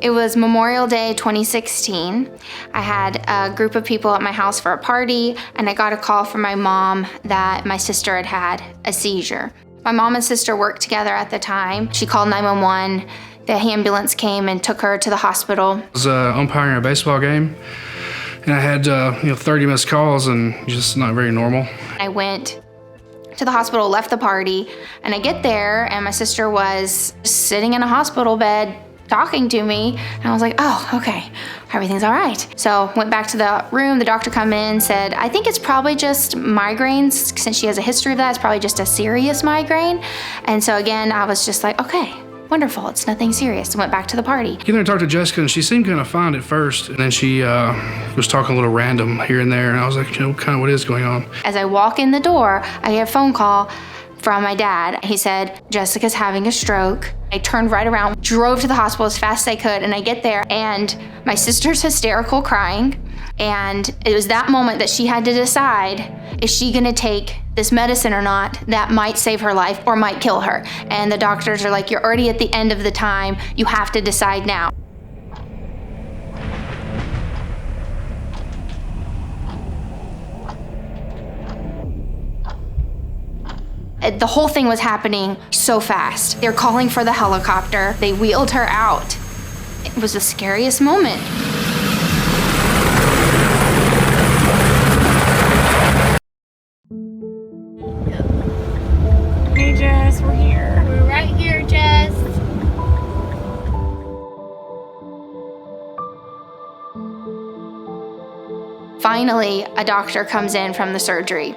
It was Memorial Day 2016. I had a group of people at my house for a party, and I got a call from my mom that my sister had had a seizure. My mom and sister worked together at the time. She called 911. The ambulance came and took her to the hospital. I was umpiring a baseball game, and I had 30 missed calls, and just not very normal. I went to the hospital, left the party, and I get there, and my sister was sitting in a hospital bed talking to me, and I was like, oh, okay, everything's all right. So went back to the room, the doctor come in, said, I think it's probably just migraines. Since she has a history of that, it's probably just a serious migraine. And so again, I was just like, okay, wonderful, it's nothing serious. Went back to the party. Get there and talked to Jessica, and she seemed kind of fine at first, and then she was talking a little random here and there, and I was like, kind of what is going on? As I walk in the door, I get a phone call from my dad. He said, Jessica's having a stroke. I turned right around, drove to the hospital as fast as I could, and I get there, and my sister's hysterical crying, and it was that moment that she had to decide, is she gonna take this medicine or not that might save her life or might kill her? And the doctors are like, you're already at the end of the time, you have to decide now. The whole thing was happening so fast. They're calling for the helicopter. They wheeled her out. It was the scariest moment. Hey Jess, we're here. We're right here, Jess. Finally, a doctor comes in from the surgery.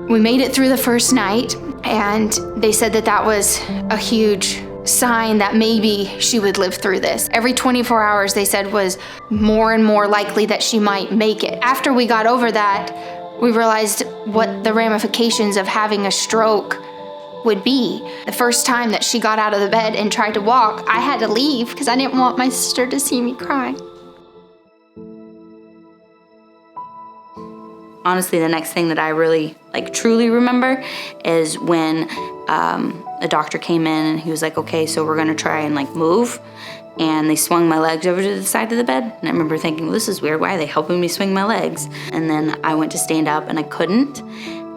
We made it through the first night, and they said that that was a huge sign that maybe she would live through this. Every 24 hours, they said, was more and more likely that she might make it. After we got over that, we realized what the ramifications of having a stroke would be. The first time that she got out of the bed and tried to walk, I had to leave because I didn't want my sister to see me cry. Honestly, the next thing that I really truly remember is when a doctor came in and he was like, okay, so we're gonna try and move. And they swung my legs over to the side of the bed. And I remember thinking, well, this is weird, why are they helping me swing my legs? And then I went to stand up and I couldn't.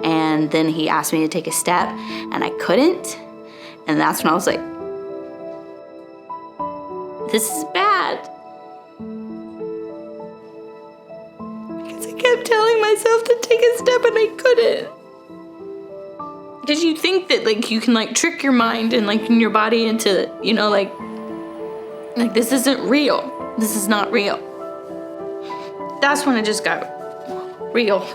And then he asked me to take a step and I couldn't. And that's when I was like, this is bad. Because I kept telling myself to take a step and I couldn't. Because you think that you can trick your mind and in your body into, this isn't real. This is not real. That's when it just got real.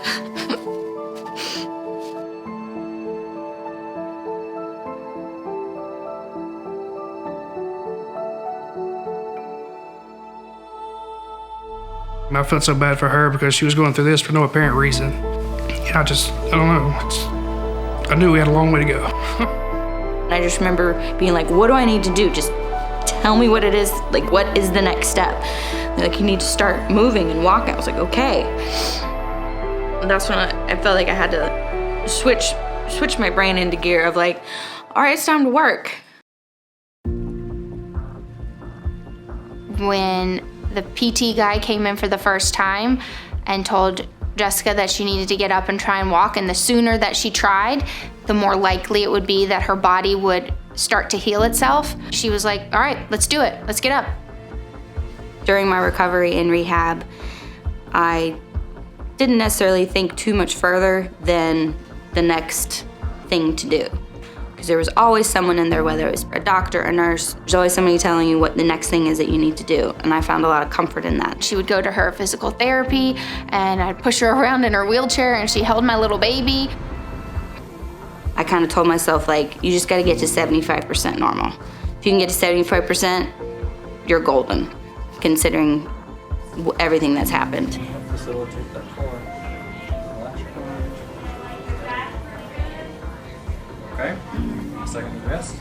I felt so bad for her because she was going through this for no apparent reason. And I don't know. I knew we had a long way to go. I just remember being like, what do I need to do? Just tell me what it is. What is the next step? They're you need to start moving and walking. I was like, okay. And that's when I felt like I had to switch my brain into gear of all right, it's time to work. When the PT guy came in for the first time and told Jessica that she needed to get up and try and walk, and the sooner that she tried, the more likely it would be that her body would start to heal itself. She was like, all right, let's do it. Let's get up. During my recovery in rehab, I didn't necessarily think too much further than the next thing to do. Because there was always someone in there, whether it was a doctor, a nurse, there's always somebody telling you what the next thing is that you need to do. And I found a lot of comfort in that. She would go to her physical therapy, and I'd push her around in her wheelchair, and she held my little baby. I kind of told myself, you just gotta get to 75% normal. If you can get to 75%, you're golden, considering everything that's happened. Okay, second rest.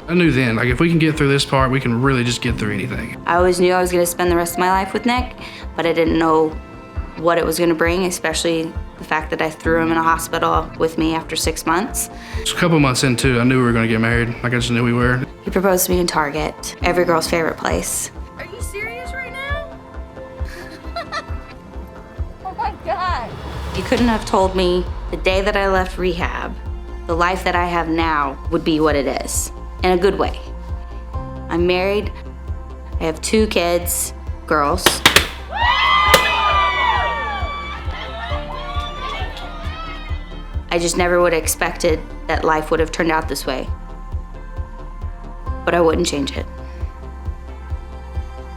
I knew then, like if we can get through this part, we can really just get through anything. I always knew I was gonna spend the rest of my life with Nick, but I didn't know what it was gonna bring, especially the fact that I threw him in a hospital with me after 6 months. Just a couple months into, I knew we were gonna get married. Like I just knew we were. He proposed to me in Target, every girl's favorite place. Are you serious right now? Oh my God. You couldn't have told me the day that I left rehab, the life that I have now would be what it is, in a good way. I'm married, I have 2 kids, girls. I just never would have expected that life would have turned out this way. But I wouldn't change it.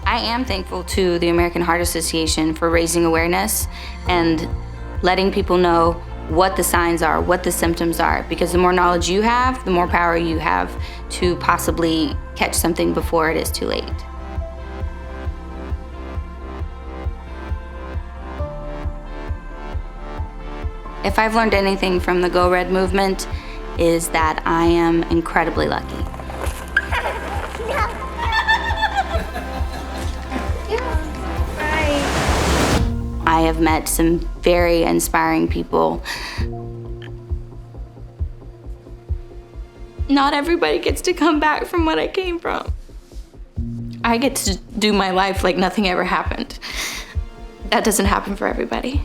I am thankful to the American Heart Association for raising awareness and letting people know what the signs are, what the symptoms are, because the more knowledge you have, the more power you have to possibly catch something before it is too late. If I've learned anything from the Go Red movement, is that I am incredibly lucky. I have met some very inspiring people. Not everybody gets to come back from what I came from. I get to do my life like nothing ever happened. That doesn't happen for everybody.